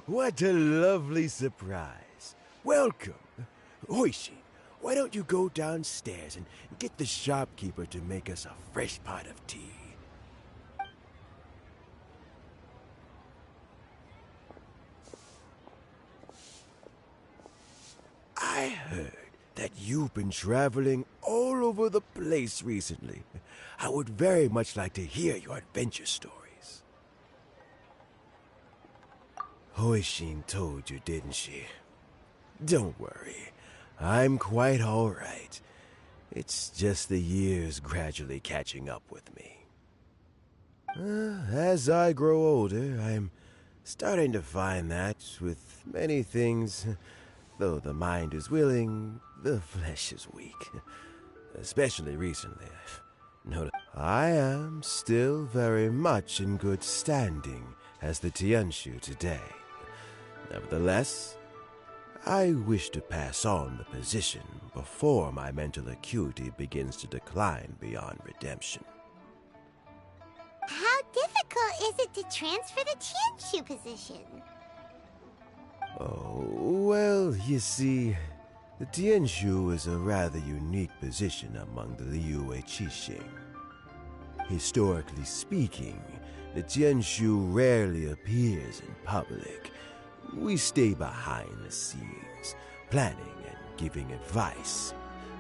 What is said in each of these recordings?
What a lovely surprise. Welcome. Oishi, why don't you go downstairs and get the shopkeeper to make us a fresh pot of tea? I heard that you've been traveling all over the place recently. I would very much like to hear your adventure stories. Hoishin told you, didn't she? Don't worry. I'm quite all right. It's just the years gradually catching up with me. As I grow older, I'm starting to find that with many things, though the mind is willing, the flesh is weak. Especially recently, I've noticed I am still very much in good standing as the Tianshu today. Nevertheless, I wish to pass on the position before my mental acuity begins to decline beyond redemption. How difficult is it to transfer the Tianshu position? Oh, well, you see, the Tianshu is a rather unique position among the Liyue Qixing. Historically speaking, the Tianshu rarely appears in public. We stay behind the scenes, planning and giving advice,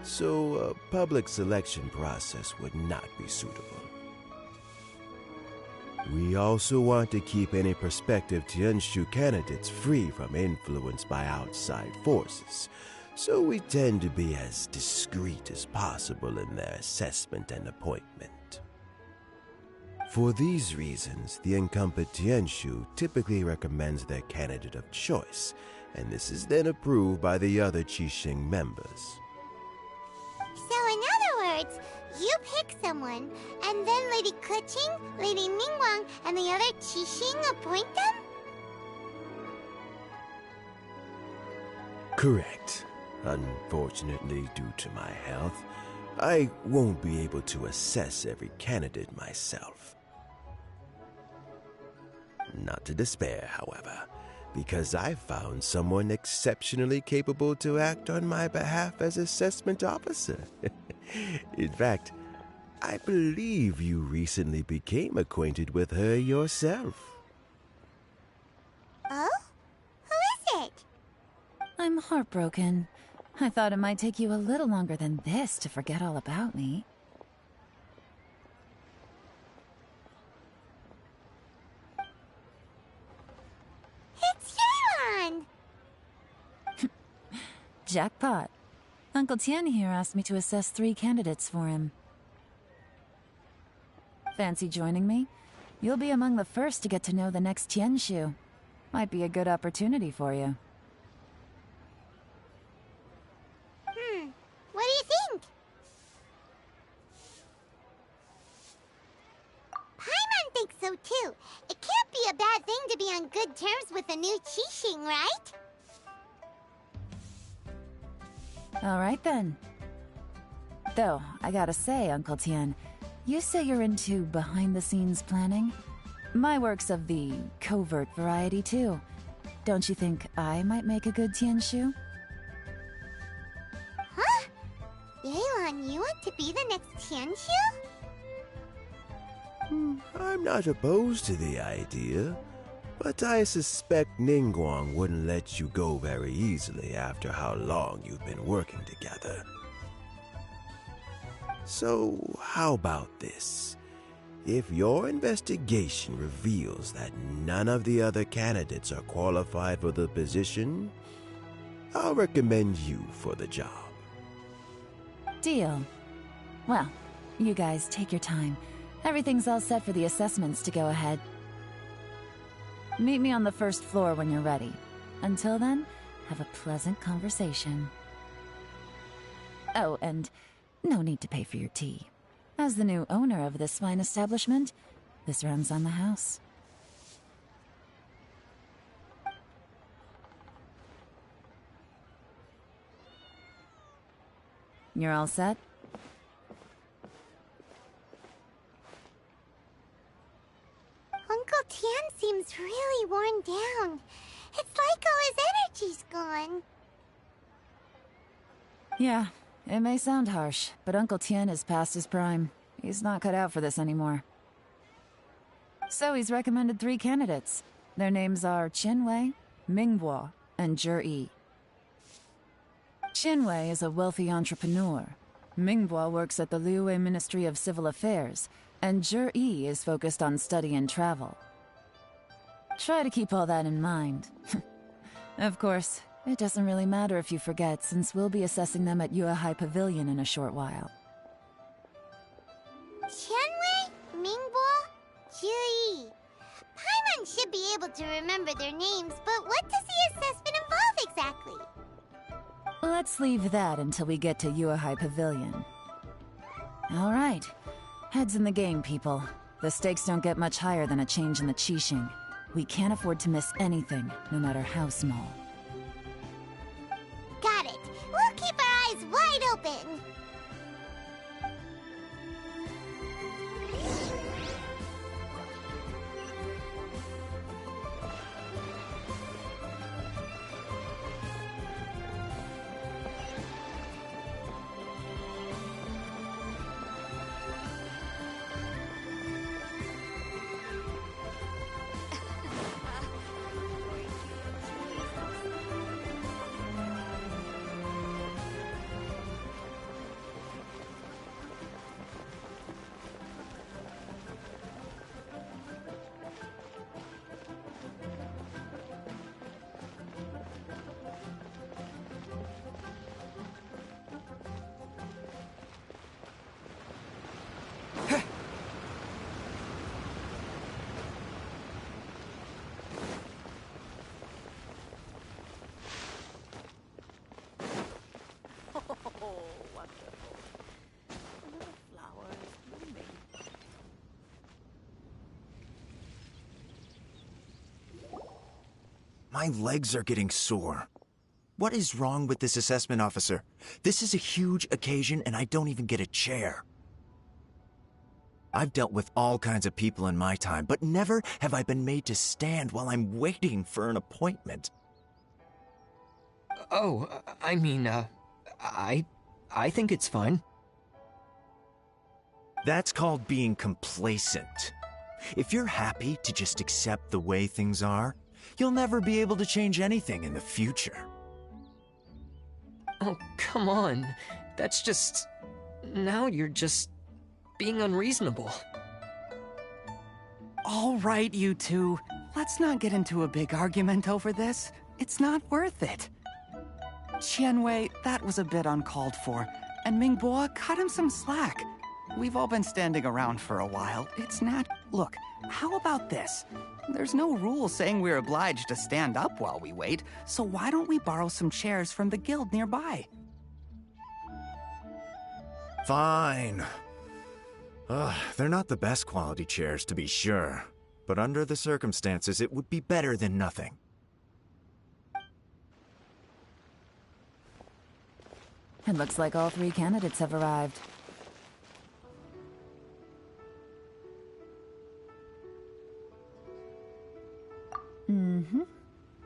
so a public selection process would not be suitable. We also want to keep any prospective Tianshu candidates free from influence by outside forces, so we tend to be as discreet as possible in their assessment and appointment. For these reasons, the incumbent Tianshu typically recommends their candidate of choice, and this is then approved by the other Qixing members. So in other words, you pick someone, and then Lady Keqing, Lady Ningguang, and the other Qixing appoint them? Correct. Unfortunately, due to my health, I won't be able to assess every candidate myself. Not to despair, however, because I found someone exceptionally capable to act on my behalf as assessment officer. In fact, I believe you recently became acquainted with her yourself. Oh? Who is it? I'm heartbroken. I thought it might take you a little longer than this to forget all about me. It's Yelan! Jackpot. Uncle Tian here asked me to assess 3 candidates for him. Fancy joining me? You'll be among the first to get to know the next Tianshu. Might be a good opportunity for you. What do you think? Paimon thinks so too. It can't be a bad thing to be on good terms with a new Qixing, right? Alright then. Though, I gotta say, Uncle Tian, you say you're into behind-the-scenes planning? My work's of the covert variety too. Don't you think I might make a good Tianshu? Huh? Yelan, you want to be the next Tianshu? I'm not opposed to the idea, but I suspect Ningguang wouldn't let you go very easily after how long you've been working together. So, how about this? If your investigation reveals that none of the other candidates are qualified for the position, I'll recommend you for the job. Deal. Well, you guys take your time. Everything's all set for the assessments to go ahead. Meet me on the first floor when you're ready. Until then, have a pleasant conversation. Oh, and no need to pay for your tea. As the new owner of this fine establishment, this runs on the house. You're all set? Uncle Tian seems really worn down. It's one. Yeah, it may sound harsh, but Uncle Tien is past his prime. He's not cut out for this anymore. So he's recommended 3 candidates. Their names are Qianwei, Mingbo, and Zhi. Qianwei is a wealthy entrepreneur. Mingbo works at the Liyue Ministry of Civil Affairs, and Zhi is focused on study and travel. Try to keep all that in mind. Of course, it doesn't really matter if you forget, since we'll be assessing them at Yuehai Pavilion in a short while. Qianwei, Mingbo, Zhi. Paimon should be able to remember their names, but what does the assessment involve exactly? Let's leave that until we get to Yuehai Pavilion. All right. Heads in the game, people. The stakes don't get much higher than a change in the Qixing. We can't afford to miss anything, no matter how small. Got it. We'll keep our eyes wide open. My legs are getting sore. What is wrong with this assessment officer? This is a huge occasion and I don't even get a chair. I've dealt with all kinds of people in my time, but never have I been made to stand while I'm waiting for an appointment. Oh, I mean, I think it's fine. That's called being complacent. If you're happy to just accept the way things are, you'll never be able to change anything in the future. Oh, come on. That's just... Now you're just... being unreasonable. All right, you two. Let's not get into a big argument over this. It's not worth it. Qianwei, that was a bit uncalled for. And Mingbo, cut him some slack. We've all been standing around for a while. It's not... Look, how about this? There's no rule saying we're obliged to stand up while we wait, so why don't we borrow some chairs from the guild nearby? Fine. They're not the best quality chairs, to be sure. But under the circumstances, it would be better than nothing. It looks like all 3 candidates have arrived.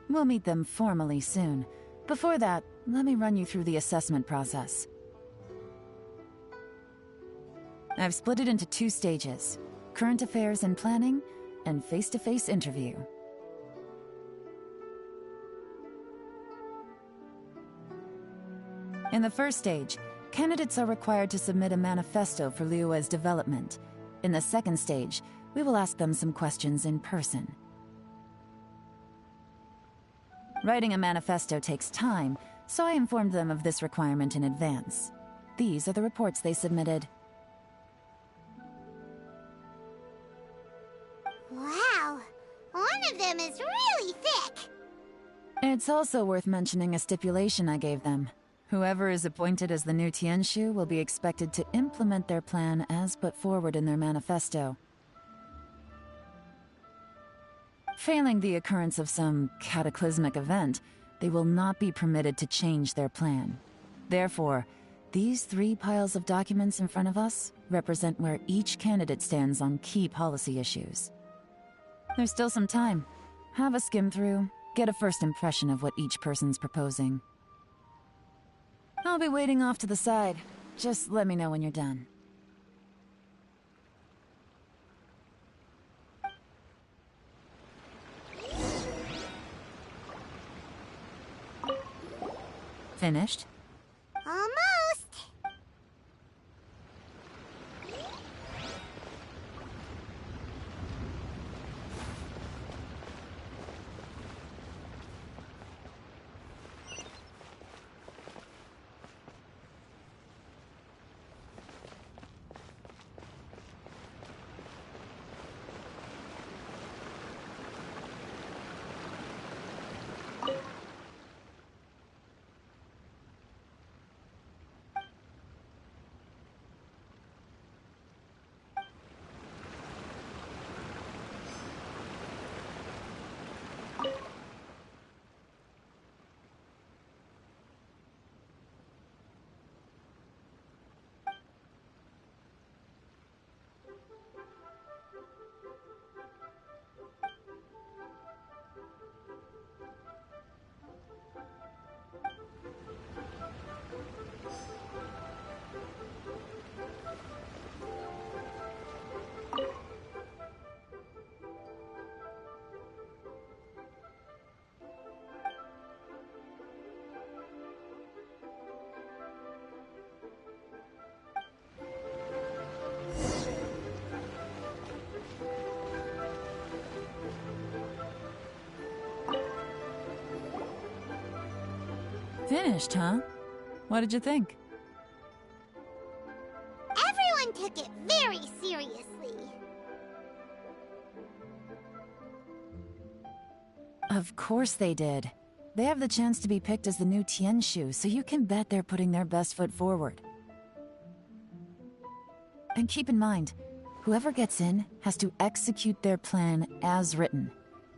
We'll meet them formally soon. Before that, let me run you through the assessment process. I've split it into 2 stages: current affairs and planning, and face-to-face interview. In the first stage, candidates are required to submit a manifesto for Liyue's development. In the second stage, we will ask them some questions in person. Writing a manifesto takes time, so I informed them of this requirement in advance. These are the reports they submitted. Wow, one of them is really thick. It's also worth mentioning a stipulation I gave them. Whoever is appointed as the new Tianshu will be expected to implement their plan as put forward in their manifesto. Failing the occurrence of some cataclysmic event, they will not be permitted to change their plan. Therefore, these 3 piles of documents in front of us represent where each candidate stands on key policy issues. There's still some time. Have a skim through, Get a first impression of what each person's proposing. I'll be waiting off to the side. Just let me know when you're done. Finished? Almost. Finished, huh? What did you think? Everyone took it very seriously. Of course they did. They have the chance to be picked as the new Tianshu, so you can bet they're putting their best foot forward. And keep in mind, whoever gets in has to execute their plan as written.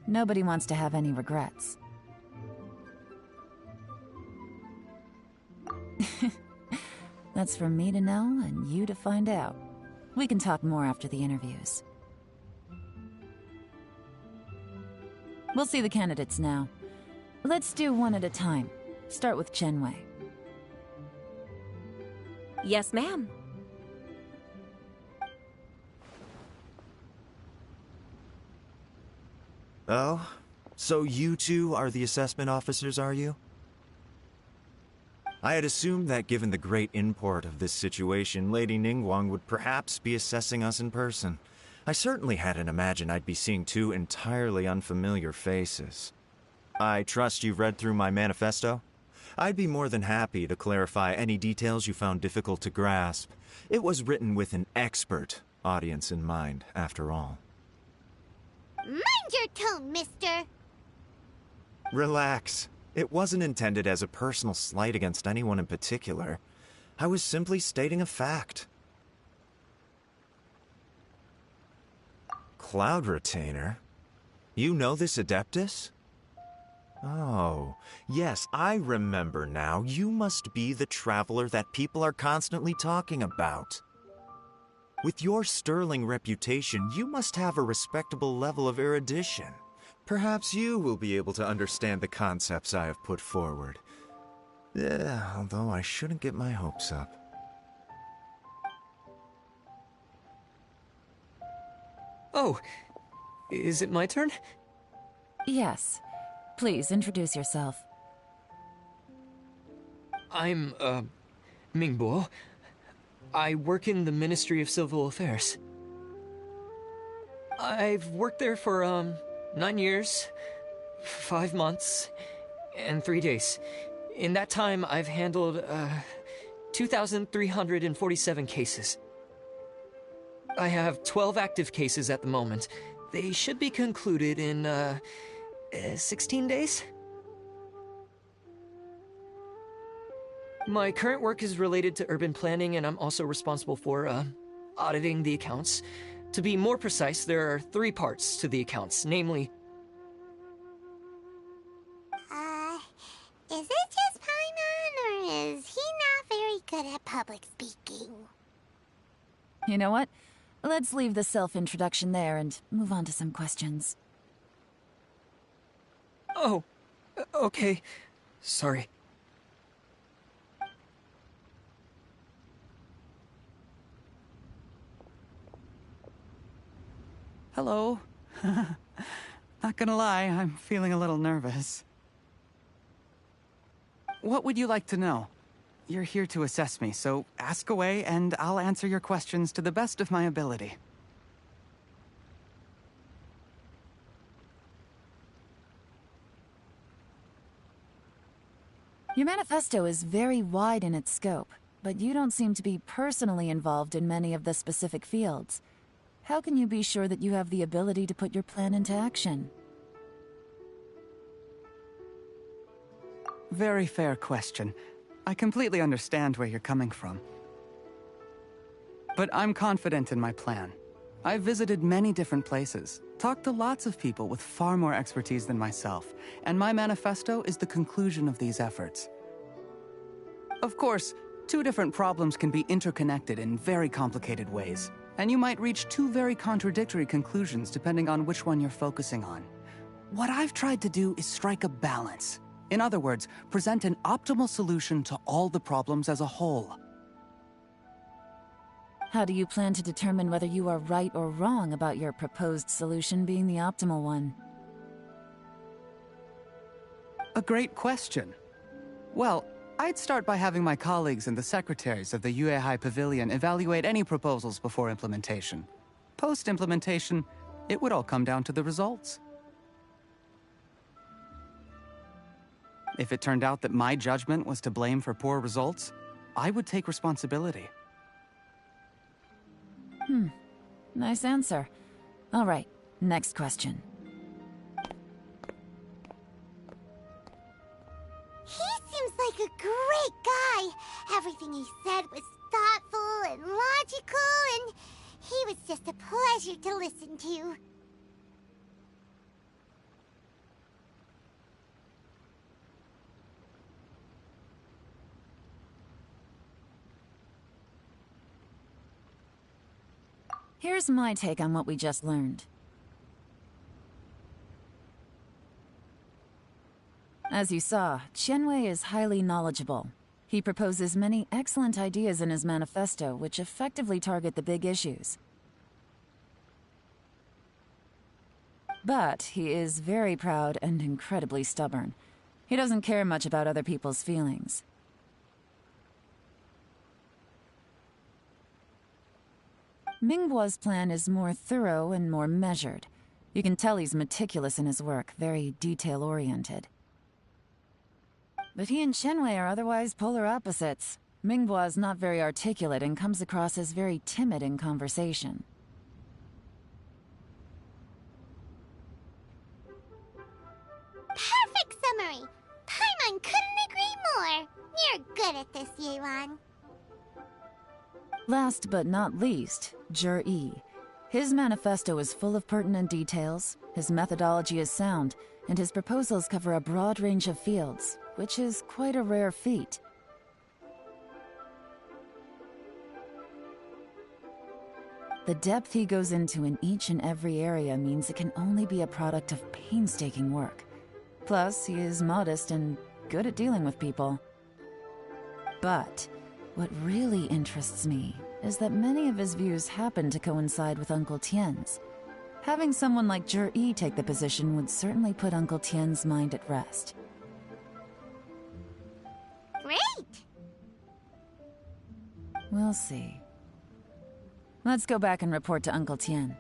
Nobody wants to have any regrets. That's for me to know and you to find out. We can talk more after the interviews. We'll see the candidates now. Let's do one at a time. Start with Chenwei. Yes, ma'am. Oh? So you two are the assessment officers, are you? I had assumed that given the great import of this situation, Lady Ningguang would perhaps be assessing us in person. I certainly hadn't imagined I'd be seeing two entirely unfamiliar faces. I trust you've read through my manifesto? I'd be more than happy to clarify any details you found difficult to grasp. It was written with an expert audience in mind, after all. Mind your tone, mister. Relax. It wasn't intended as a personal slight against anyone in particular. I was simply stating a fact. Cloud Retainer? You know this Adeptus? Oh, yes, I remember now. You must be the traveler that people are constantly talking about. With your sterling reputation, you must have a respectable level of erudition. Perhaps you will be able to understand the concepts I have put forward. Although I shouldn't get my hopes up. Oh, is it my turn? Yes. Please, introduce yourself. I'm, Mingbo. I work in the Ministry of Civil Affairs. I've worked there for, 9 years, 5 months, and 3 days. In that time, I've handled, 2,347 cases. I have 12 active cases at the moment. They should be concluded in, 16 days? My current work is related to urban planning, and I'm also responsible for, auditing the accounts. To be more precise, there are 3 parts to the accounts, namely... Is it just Paimon, or is he not very good at public speaking? You know what? Let's leave the self-introduction there and move on to some questions. Oh, okay. Sorry. Hello. Not gonna lie, I'm feeling a little nervous. What would you like to know? You're here to assess me, so ask away and I'll answer your questions to the best of my ability. Your manifesto is very wide in its scope, but you don't seem to be personally involved in many of the specific fields. How can you be sure that you have the ability to put your plan into action? Very fair question. I completely understand where you're coming from. But I'm confident in my plan. I've visited many different places, talked to lots of people with far more expertise than myself, and my manifesto is the conclusion of these efforts. Of course, two different problems can be interconnected in very complicated ways, and you might reach two very contradictory conclusions depending on which one you're focusing on. What I've tried to do is strike a balance. In other words, present an optimal solution to all the problems as a whole. How do you plan to determine whether you are right or wrong about your proposed solution being the optimal one? A great question. Well, I'd start by having my colleagues and the secretaries of the Yuehai Pavilion evaluate any proposals before implementation. Post-implementation, it would all come down to the results. If it turned out that my judgment was to blame for poor results, I would take responsibility. Nice answer. All right, next question. He seems like a great guy. Everything he said was thoughtful and logical, and he was just a pleasure to listen to. Here's my take on what we just learned. As you saw, Qianwei is highly knowledgeable. He proposes many excellent ideas in his manifesto, which effectively target the big issues. But he is very proud and incredibly stubborn. He doesn't care much about other people's feelings. Mingboa's plan is more thorough and more measured. You can tell he's meticulous in his work, very detail-oriented. But he and Qianwei are otherwise polar opposites. Mingboa is not very articulate and comes across as very timid in conversation. Perfect summary! Paimon couldn't agree more! You're good at this, Yeron. Last but not least, Zhi. His manifesto is full of pertinent details, his methodology is sound, and his proposals cover a broad range of fields, which is quite a rare feat. The depth he goes into in each and every area means it can only be a product of painstaking work. Plus, he is modest and good at dealing with people. But what really interests me is that many of his views happen to coincide with Uncle Tien's. Having someone like Zhi take the position would certainly put Uncle Tien's mind at rest. Great! We'll see. Let's go back and report to Uncle Tien.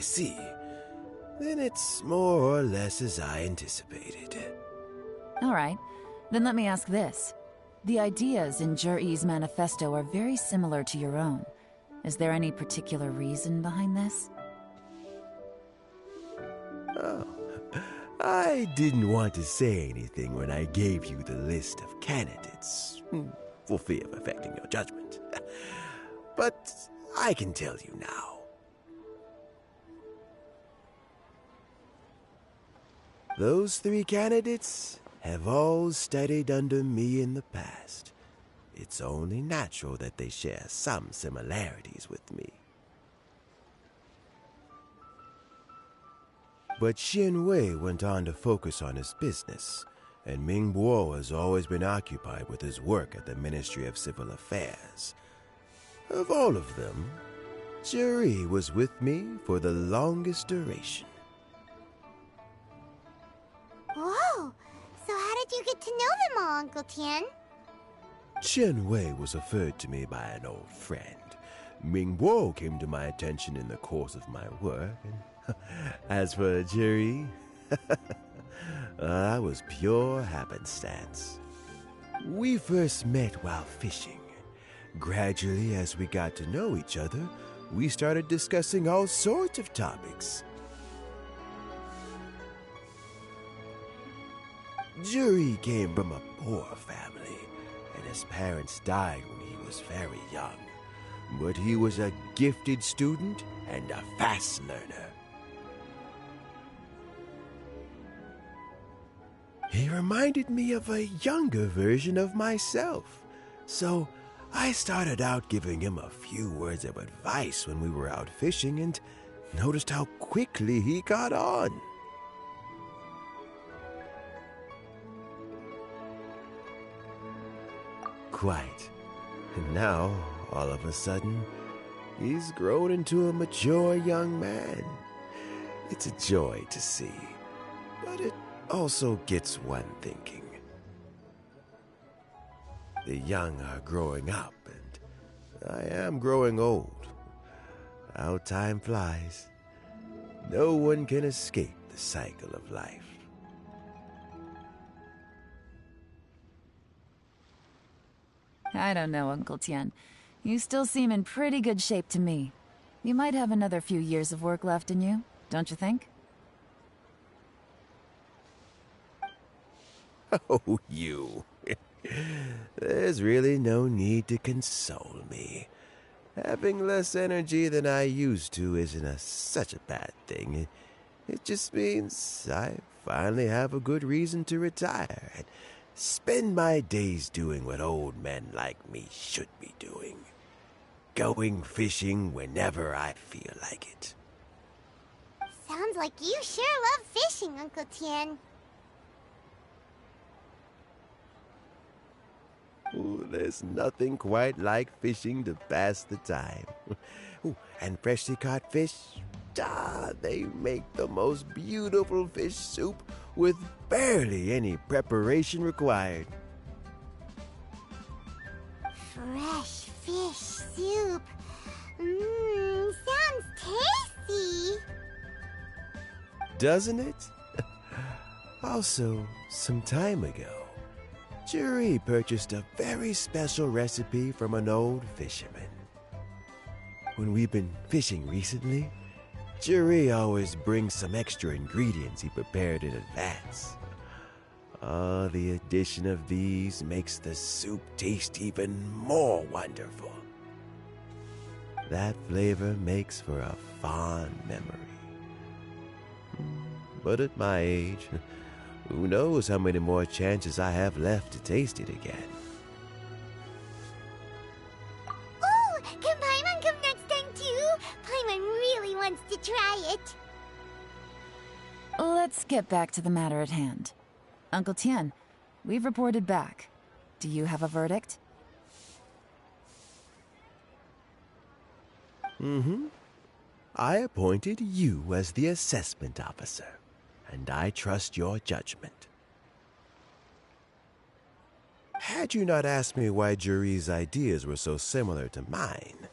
see. Then it's more or less as I anticipated. All right, then let me ask this. The ideas in Jur-E's manifesto are very similar to your own. Is there any particular reason behind this? Oh, I didn't want to say anything when I gave you the list of candidates, for fear of affecting your judgment. But I can tell you now. Those 3 candidates have all studied under me in the past. It's only natural that they share some similarities with me. But Xianwei went on to focus on his business, and Mingbo has always been occupied with his work at the Ministry of Civil Affairs. Of all of them, Juri was with me for the longest duration. Whoa! So how did you get to know them all, Uncle Tian? Qianwei was referred to me by an old friend. Mingbo came to my attention in the course of my work, and as for Juri, that was pure happenstance. We first met while fishing. Gradually, as we got to know each other, we started discussing all sorts of topics. Juri came from a poor family, and his parents died when he was very young. But he was a gifted student and a fast learner. He reminded me of a younger version of myself, so I started out giving him a few words of advice when we were out fishing and noticed how quickly he got on. Quite. And now, all of a sudden, he's grown into a mature young man. It's a joy to see, but it also gets one thinking. The young are growing up, and I am growing old. How time flies. No one can escape the cycle of life. I don't know, Uncle Tian. You still seem in pretty good shape to me. You might have another few years of work left in you, don't you think? Oh, you. There's really no need to console me. Having less energy than I used to isn't such a bad thing. It just means I finally have a good reason to retire and spend my days doing what old men like me should be doing. Going fishing whenever I feel like it. Sounds like you sure love fishing, Uncle Tian. Ooh, there's nothing quite like fishing to pass the time. Ooh, and freshly caught fish, they make the most beautiful fish soup with barely any preparation required. Fresh fish soup. Sounds tasty. Doesn't it? Also, some time ago, Juri purchased a very special recipe from an old fisherman. When we've been fishing recently, Juri always brings some extra ingredients he prepared in advance. The addition of these makes the soup taste even more wonderful. That flavor makes for a fond memory. But at my age, who knows how many more chances I have left to taste it again. Ooh, can Paimon come next time too? Paimon really wants to try it. Let's get back to the matter at hand. Uncle Tian, we've reported back. Do you have a verdict? I appointed you as the assessment officer, and I trust your judgment. Had you not asked me why Juri's ideas were so similar to mine,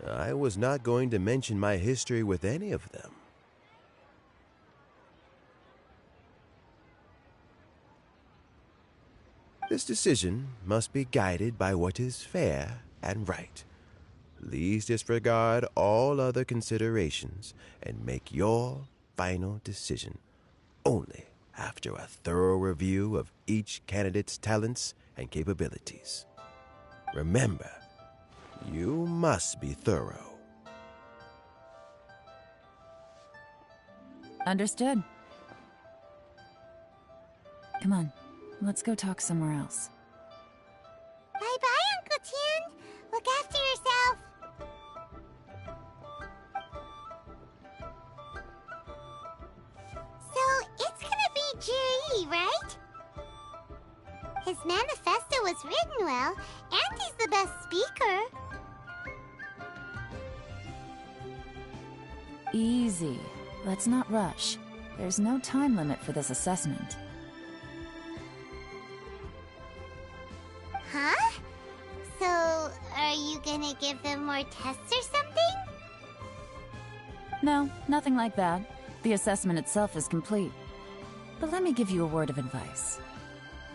I was not going to mention my history with any of them. This decision must be guided by what is fair and right. Please disregard all other considerations and make your final decision only after a thorough review of each candidate's talents and capabilities. Remember, you must be thorough. Understood. Come on, let's go talk somewhere else. Bye-bye, Uncle Tien. Look after yourself. So, it's gonna be Jiri, right? His manifesto was written well, and he's the best speaker. Easy. Let's not rush. There's no time limit for this assessment. Huh? So, are you gonna give them more tests or something? No, nothing like that. The assessment itself is complete. But let me give you a word of advice.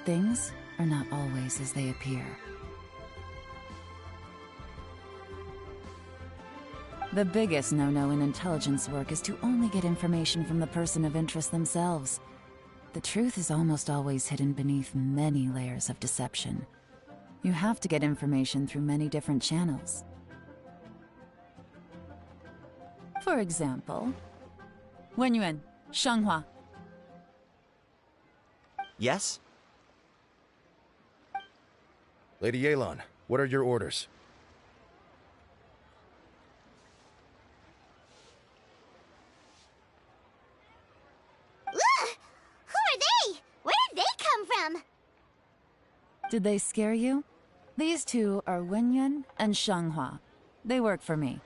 Things are not always as they appear. The biggest no-no in intelligence work is to only get information from the person of interest themselves. The truth is almost always hidden beneath many layers of deception. You have to get information through many different channels. For example, Wenyuan, Shanghua. Yes? Lady Yelan, what are your orders? Ugh! Who are they? Where did they come from? Did they scare you? These two are Wenyuan and Shanghua. They work for me.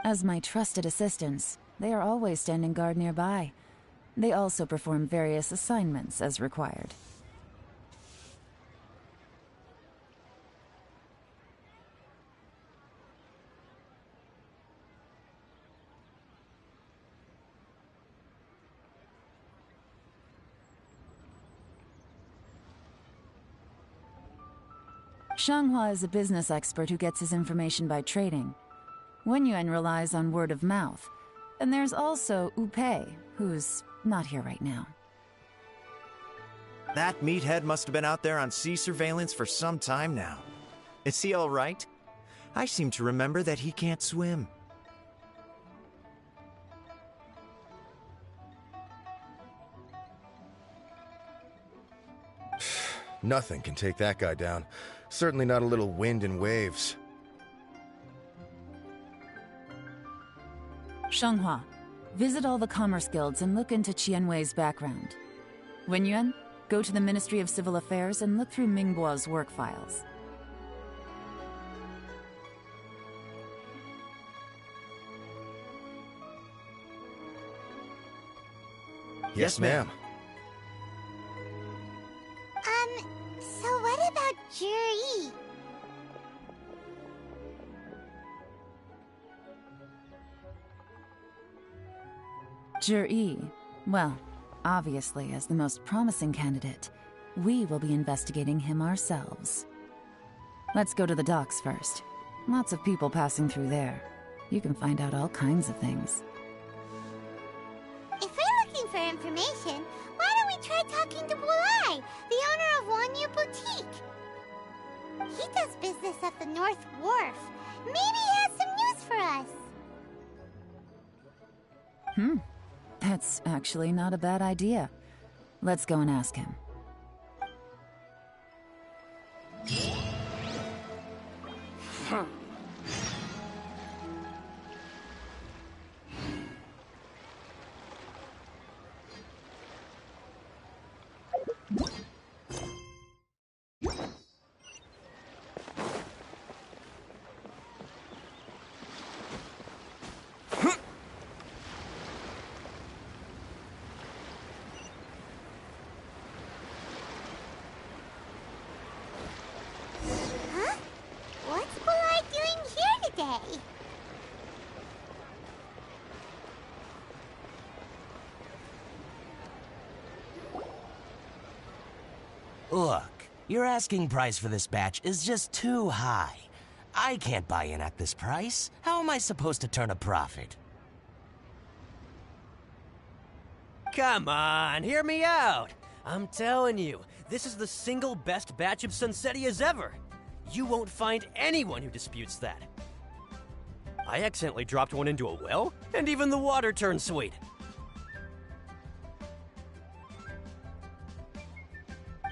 As my trusted assistants, they are always standing guard nearby. They also perform various assignments as required. Shanghua is a business expert who gets his information by trading. Wenyuan relies on word of mouth. And there's also Upei, who's not here right now. That meathead must have been out there on sea surveillance for some time now. Is he all right? I seem to remember that he can't swim. Nothing can take that guy down. Certainly not a little wind and waves. Shanghua, visit all the commerce guilds and look into Qianwei's background. Wenyuan, go to the Ministry of Civil Affairs and look through Mingbo's work files. Yes, ma'am. So what about Juri? Juri, well, obviously as the most promising candidate, we will be investigating him ourselves. Let's go to the docks first. Lots of people passing through there. You can find out all kinds of things. If we're looking for information, why don't we try talking to Bulai, the owner of Wanyu Boutique? He does business at the North Wharf. Maybe he has some news for us. That's actually not a bad idea. Let's go and ask him. Look, your asking price for this batch is just too high. I can't buy in at this price. How am I supposed to turn a profit? Come on, hear me out. I'm telling you, this is the single best batch of Sunsetias ever. You won't find anyone who disputes that. I accidentally dropped one into a well, and even the water turned sweet.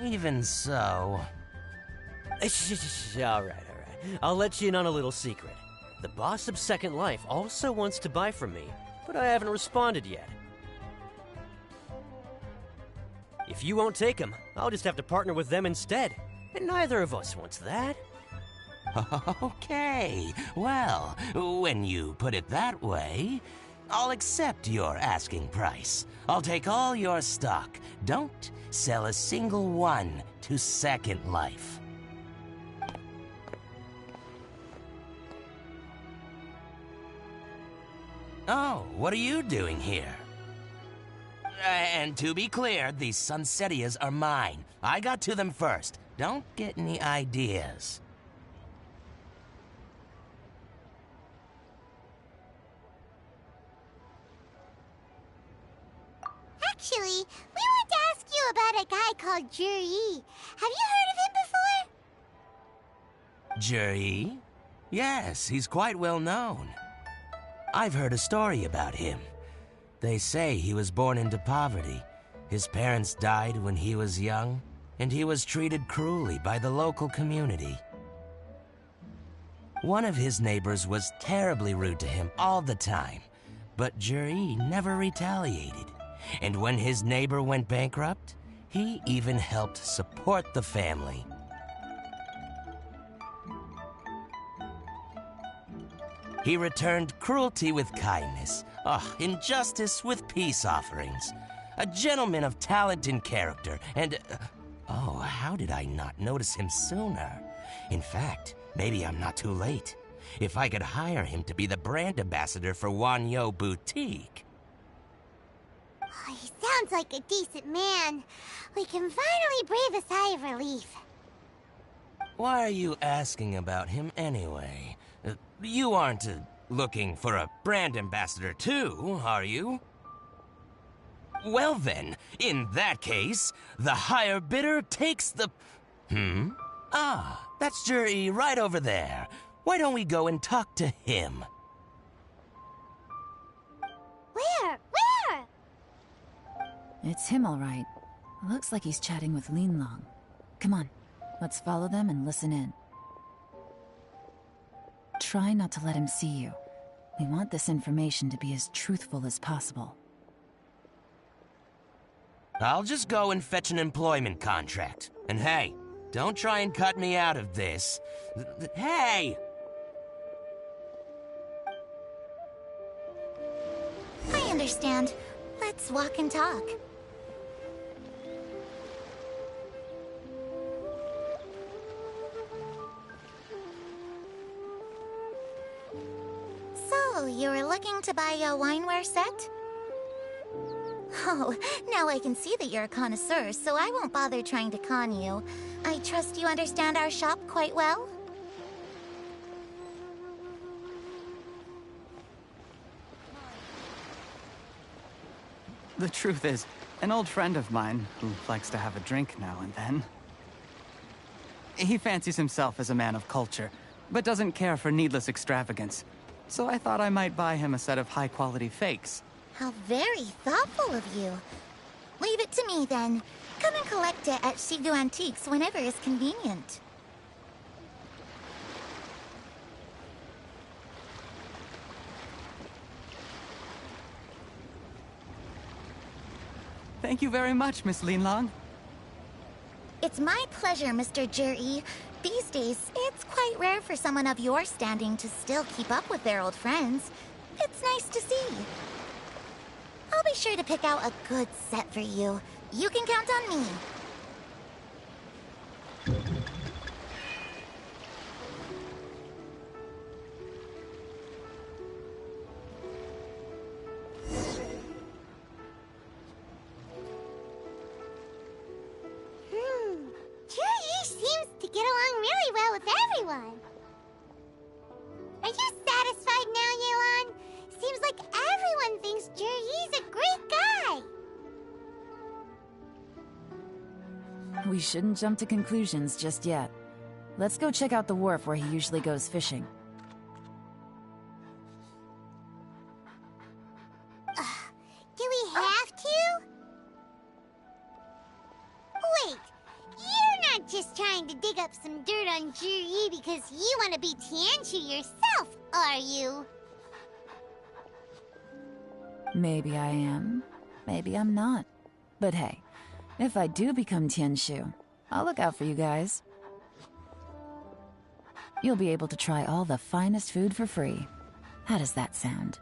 Even so... Alright. I'll let you in on a little secret. The boss of Second Life also wants to buy from me, but I haven't responded yet. If you won't take him, I'll just have to partner with them instead. And neither of us wants that. Okay, well, when you put it that way, I'll accept your asking price. I'll take all your stock. Don't sell a single one to Second Life. Oh, what are you doing here? And to be clear, these Sunsetias are mine. I got to them first. Don't get any ideas. Actually, we want to ask you about a guy called Juri. Have you heard of him before? Juri? Yes, he's quite well known. I've heard a story about him. They say he was born into poverty. His parents died when he was young, and he was treated cruelly by the local community. One of his neighbors was terribly rude to him all the time, but Juri never retaliated. And when his neighbor went bankrupt, he even helped support the family. He returned cruelty with kindness, injustice with peace offerings. A gentleman of talent and character, and... how did I not notice him sooner? In fact, maybe I'm not too late. If I could hire him to be the brand ambassador for Wanyo Boutique... Oh, he sounds like a decent man. We can finally breathe a sigh of relief. Why are you asking about him anyway? You aren't looking for a brand ambassador too, are you? Well then, in that case, the higher bidder takes the... That's Juri right over there. Why don't we go and talk to him? Where? It's him, all right. Looks like he's chatting with Linlong. Come on, let's follow them and listen in. Try not to let him see you. We want this information to be as truthful as possible. I'll just go and fetch an employment contract. And hey, don't try and cut me out of this. Hey! I understand. Let's walk and talk. So, you were looking to buy a wineware set? Oh, now I can see that you're a connoisseur, so I won't bother trying to con you. I trust you understand our shop quite well? The truth is, an old friend of mine, who likes to have a drink now and then... He fancies himself as a man of culture, but doesn't care for needless extravagance. So I thought I might buy him a set of high-quality fakes. How very thoughtful of you. Leave it to me, then. Come and collect it at Shigu Antiques whenever is convenient. Thank you very much, Miss Linlong. It's my pleasure, Mr. Juri. These days, it's quite rare for someone of your standing to still keep up with their old friends. It's nice to see. I'll be sure to pick out a good set for you. You can count on me. get along really well with everyone. Are you satisfied now, Yelan? Seems like everyone thinks Juri's a great guy. We shouldn't jump to conclusions just yet. Let's go check out the wharf where he usually goes fishing. Do we have to? Wait, you're not just trying to dig up some dirt on Juri because you want to be Tianshu yourself, are you? Maybe I am. Maybe I'm not. But hey, if I do become Tianshu, I'll look out for you guys. You'll be able to try all the finest food for free. How does that sound?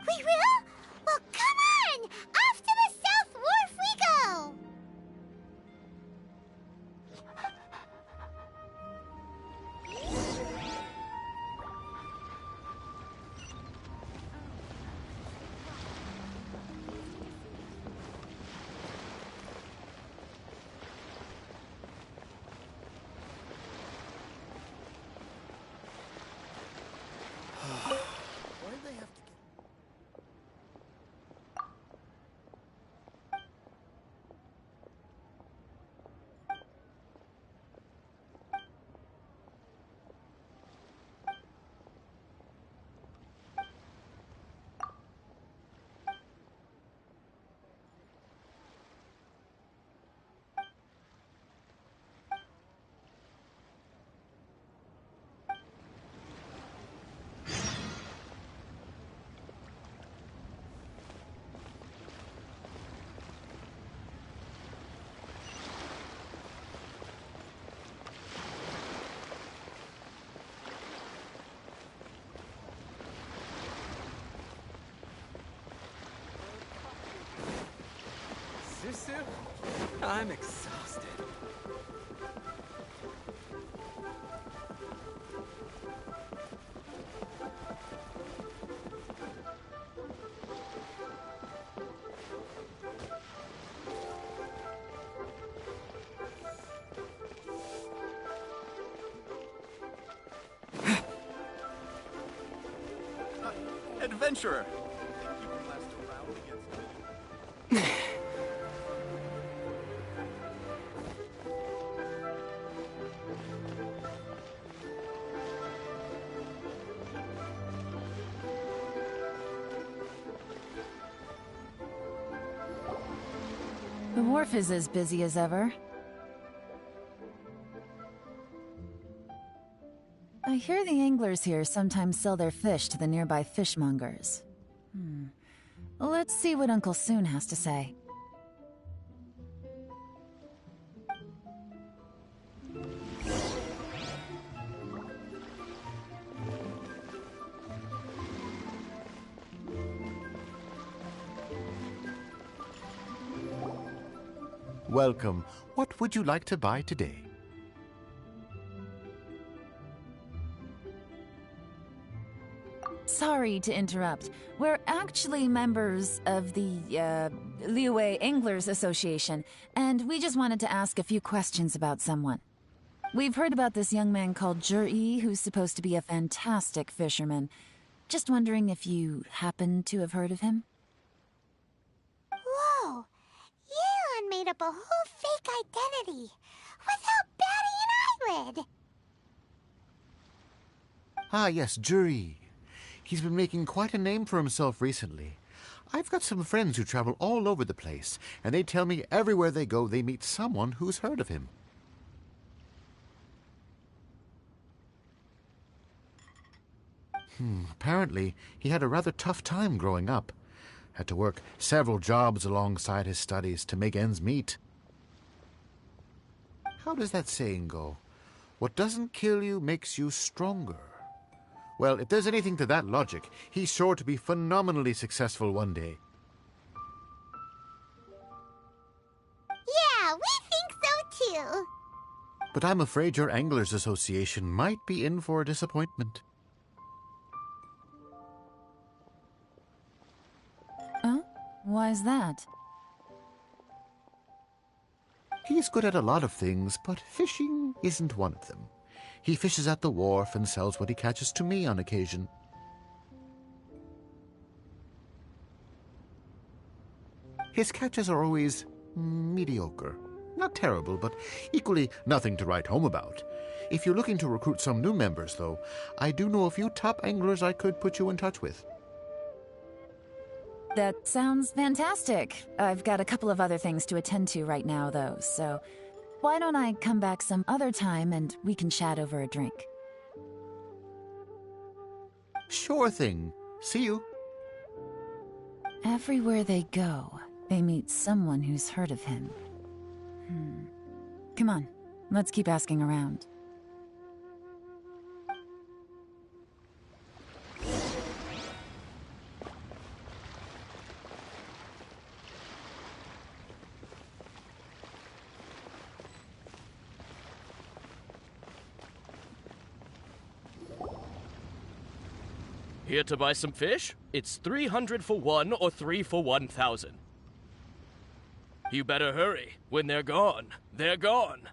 We will? Well, come on! Off to the South Wharf we go! Susu? I'm exhausted. Adventurer! Think you can last a round against me? The wharf is as busy as ever. I hear the anglers here sometimes sell their fish to the nearby fishmongers. Let's see what Uncle Soon has to say. Welcome. What would you like to buy today? Sorry to interrupt. We're actually members of the, Liyue Anglers Association, and we just wanted to ask a few questions about someone. We've heard about this young man called Juri, who's supposed to be a fantastic fisherman. Just wondering if you happen to have heard of him? Whoa! Yelan made up a whole fake identity without batting an eyelid! Ah, yes, Juri. He's been making quite a name for himself recently. I've got some friends who travel all over the place, and they tell me everywhere they go they meet someone who's heard of him. Apparently, he had a rather tough time growing up. Had to work several jobs alongside his studies to make ends meet. How does that saying go? What doesn't kill you makes you stronger. Well, if there's anything to that logic, he's sure to be phenomenally successful one day. Yeah, we think so too. But I'm afraid your Anglers Association might be in for a disappointment. Why's that? He's good at a lot of things, but fishing isn't one of them. He fishes at the wharf and sells what he catches to me on occasion. His catches are always mediocre. Not terrible, but equally nothing to write home about. If you're looking to recruit some new members, though, I do know a few top anglers I could put you in touch with. That sounds fantastic. I've got a couple of other things to attend to right now, though, so why don't I come back some other time and we can chat over a drink? Sure thing. See you. Everywhere they go, they meet someone who's heard of him. Come on, let's keep asking around. Here to buy some fish? It's 300 for 1 or 3 for 1,000. You better hurry. When they're gone, they're gone.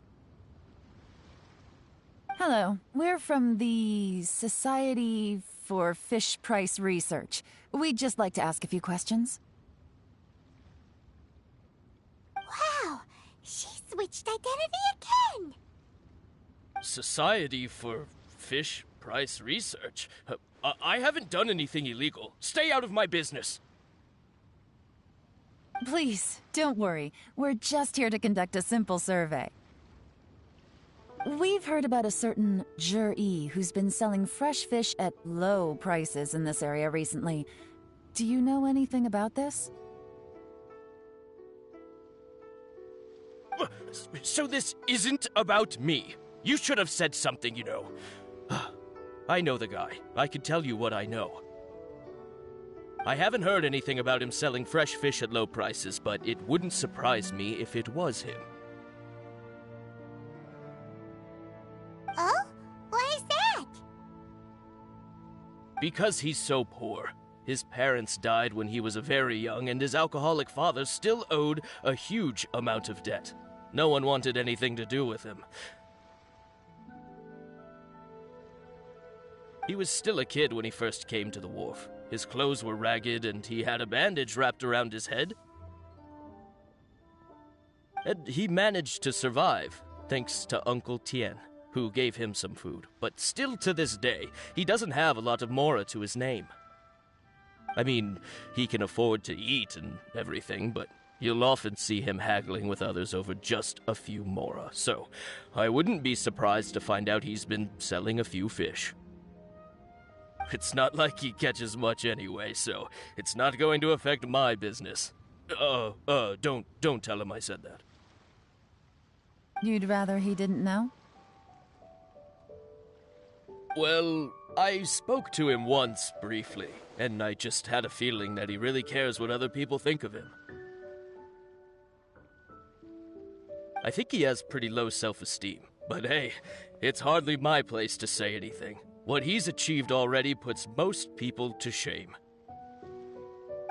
Hello, we're from the Society for Fish Price Research. We'd just like to ask a few questions. Wow, she switched identity again! Society for Fish Price Research? I haven't done anything illegal. Stay out of my business. Please, don't worry. We're just here to conduct a simple survey. We've heard about a certain Jur-E who's been selling fresh fish at low prices in this area recently. Do you know anything about this? So this isn't about me. You should have said something, you know. I know the guy. I can tell you what I know. I haven't heard anything about him selling fresh fish at low prices, but it wouldn't surprise me if it was him. Oh? Why is that? Because he's so poor. His parents died when he was very young, and his alcoholic father still owed a huge amount of debt. No one wanted anything to do with him. He was still a kid when he first came to the wharf. His clothes were ragged, and he had a bandage wrapped around his head. And he managed to survive, thanks to Uncle Tien, who gave him some food. But still to this day, he doesn't have a lot of mora to his name. I mean, he can afford to eat and everything, but you'll often see him haggling with others over just a few mora. So, I wouldn't be surprised to find out he's been selling a few fish. It's not like he catches much anyway, so it's not going to affect my business. Don't tell him I said that. You'd rather he didn't know? Well, I spoke to him once, briefly, and I just had a feeling that he really cares what other people think of him. I think he has pretty low self-esteem, but hey, it's hardly my place to say anything. What he's achieved already puts most people to shame.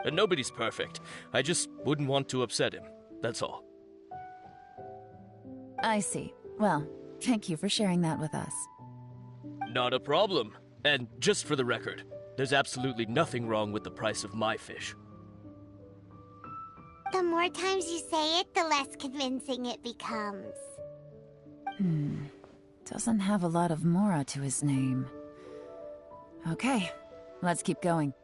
And nobody's perfect. I just wouldn't want to upset him, that's all. I see. Well, thank you for sharing that with us. Not a problem. And just for the record, there's absolutely nothing wrong with the price of my fish. The more times you say it, the less convincing it becomes. Doesn't have a lot of mora to his name. Okay, let's keep going.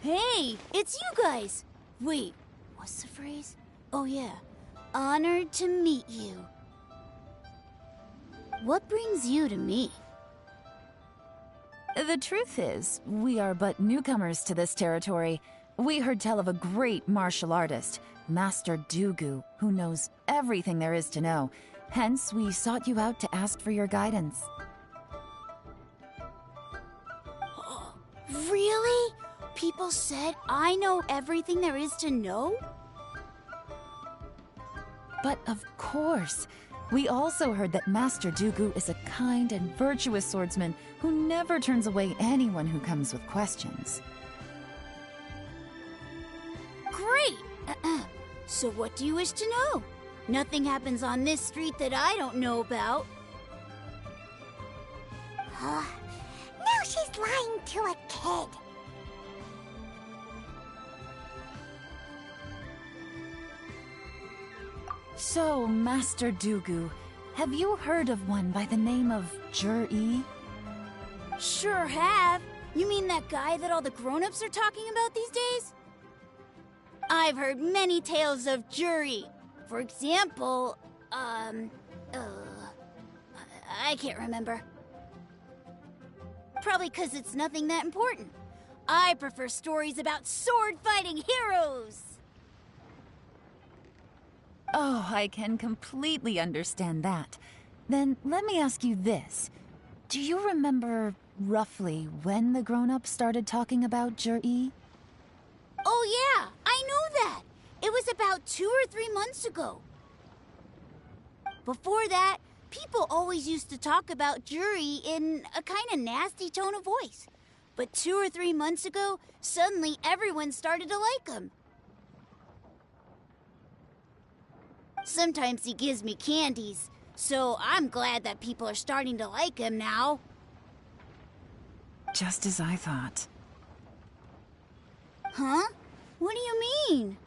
Hey, it's you guys! Wait, what's the phrase? Oh yeah, honored to meet you. What brings you to me? The truth is, we are but newcomers to this territory. We heard tell of a great martial artist, Master Dugu, who knows everything there is to know. Hence, we sought you out to ask for your guidance. Really? People said I know everything there is to know? But of course, we also heard that Master Dugu is a kind and virtuous swordsman who never turns away anyone who comes with questions. Great! So what do you wish to know? Nothing happens on this street that I don't know about. Now she's lying to a kid. So, Master Dugu, have you heard of one by the name of Jur-E? Sure have. You mean that guy that all the grown-ups are talking about these days? I've heard many tales of Juri. For example, I can't remember. Probably because it's nothing that important. I prefer stories about sword-fighting heroes. Oh, I can completely understand that. Then let me ask you this. Do you remember roughly when the grown-ups started talking about Jur-E? Oh yeah, I know that. It was about 2 or 3 months ago. Before that, people always used to talk about Juri in a kind of nasty tone of voice. But 2 or 3 months ago, suddenly everyone started to like him. Sometimes he gives me candies, so I'm glad that people are starting to like him now. Just as I thought. Huh? What do you mean?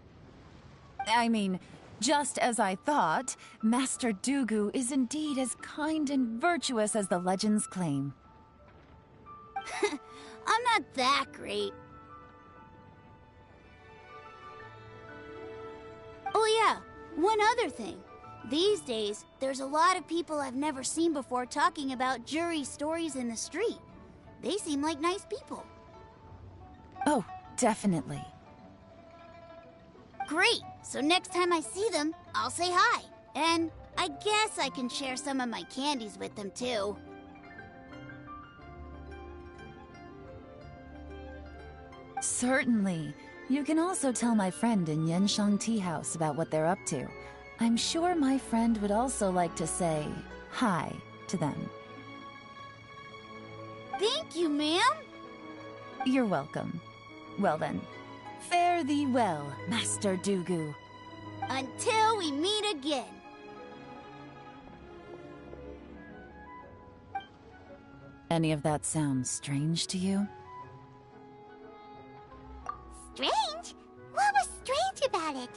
I mean, just as I thought, Master Dugu is indeed as kind and virtuous as the legends claim. I'm not that great. Oh yeah, one other thing. These days, there's a lot of people I've never seen before talking about Juri stories in the street. They seem like nice people. Oh, definitely. Great! So next time I see them, I'll say hi. And I guess I can share some of my candies with them too. Certainly. You can also tell my friend in Yenshang Tea House about what they're up to. I'm sure my friend would also like to say hi to them. Thank you, ma'am. You're welcome. Well then, fare thee well, Master Dugu. Until we meet again. Any of that sound strange to you? Strange? What was strange about it?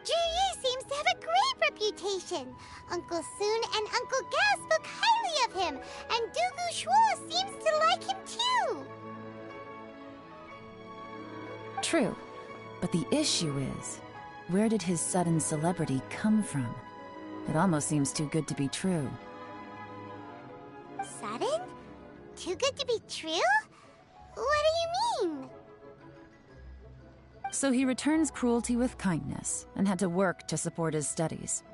Juri seems to have a great reputation. Uncle Soon and Uncle Gao spoke highly of him, and Dugu Shuo seems to like him too. True. But the issue is, where did his sudden celebrity come from? It almost seems too good to be true. Sudden? Too good to be true? What do you mean? So he returns cruelty with kindness, and had to work to support his studies.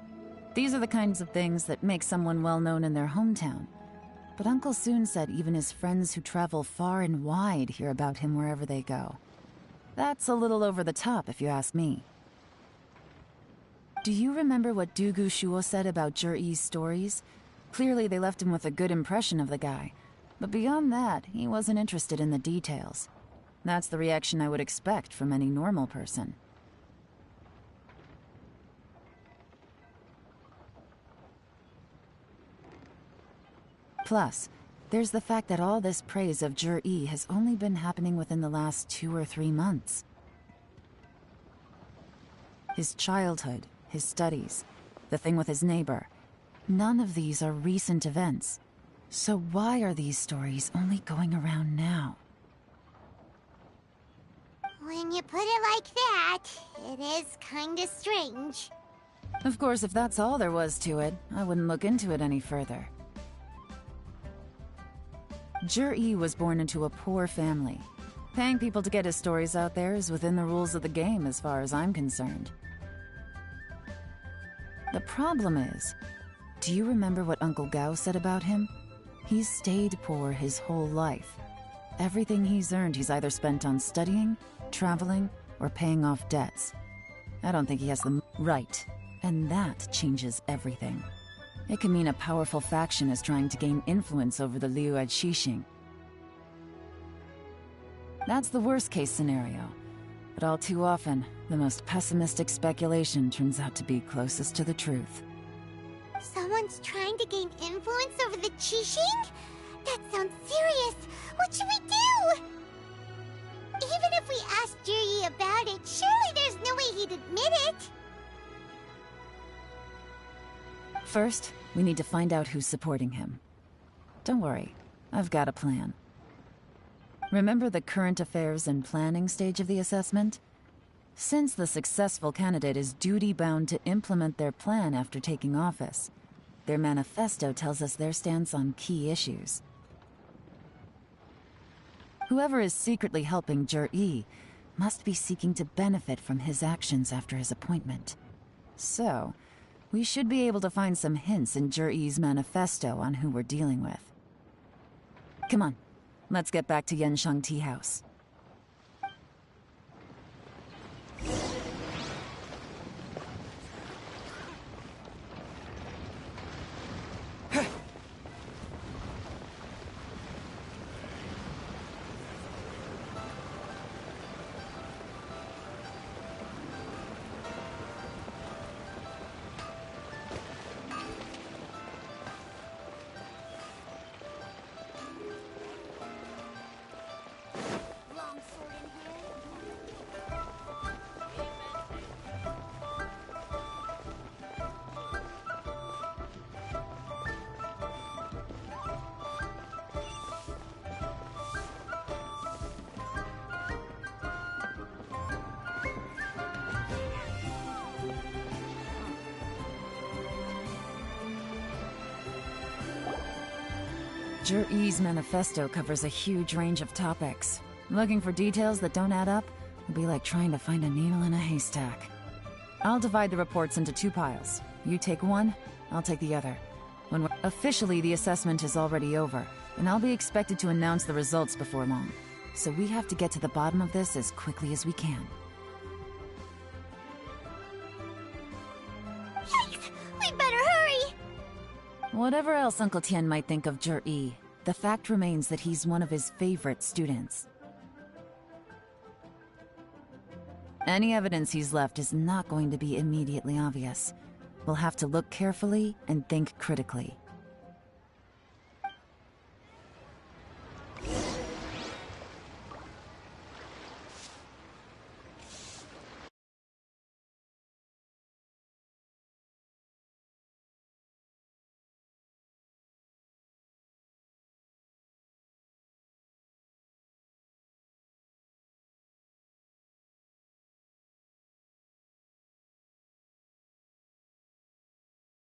These are the kinds of things that make someone well known in their hometown. But Uncle Soon said even his friends who travel far and wide hear about him wherever they go. That's a little over the top, if you ask me. Do you remember what Dugu Shuo said about Jur-E's stories? Clearly they left him with a good impression of the guy. But beyond that, he wasn't interested in the details. That's the reaction I would expect from any normal person. Plus, there's the fact that all this praise of Jur-E has only been happening within the last 2 or 3 months. His childhood, his studies, the thing with his neighbor, none of these are recent events. So why are these stories only going around now? When you put it like that, it is kinda strange. Of course, if that's all there was to it, I wouldn't look into it any further. Jur-E was born into a poor family. Paying people to get his stories out there is within the rules of the game as far as I'm concerned. The problem is, do you remember what Uncle Gao said about him? He's stayed poor his whole life. Everything he's earned he's either spent on studying, traveling, or paying off debts. I don't think he has the right, and that changes everything. It can mean a powerful faction is trying to gain influence over the Liu at Xixing. That's the worst-case scenario, but all too often, the most pessimistic speculation turns out to be closest to the truth. Someone's trying to gain influence over the Qixing? That sounds serious. What should we do? Even if we asked Juri about it, surely there's no way he'd admit it. First, we need to find out who's supporting him. Don't worry, I've got a plan. Remember the current affairs and planning stage of the assessment? Since the successful candidate is duty-bound to implement their plan after taking office, their manifesto tells us their stance on key issues. Whoever is secretly helping Jur-E must be seeking to benefit from his actions after his appointment. So, we should be able to find some hints in Jur-E's manifesto on who we're dealing with. Come on, let's get back to Yanshang Tea House. Jur-E's manifesto covers a huge range of topics. Looking for details that don't add up will be like trying to find a needle in a haystack. I'll divide the reports into 2 piles. You take one, I'll take the other. Officially, the assessment is already over, and I'll be expected to announce the results before long. So we have to get to the bottom of this as quickly as we can. Yikes! We better hurry! Whatever else Uncle Tian might think of Jur-E, the fact remains that he's one of his favorite students. Any evidence he's left is not going to be immediately obvious. We'll have to look carefully and think critically.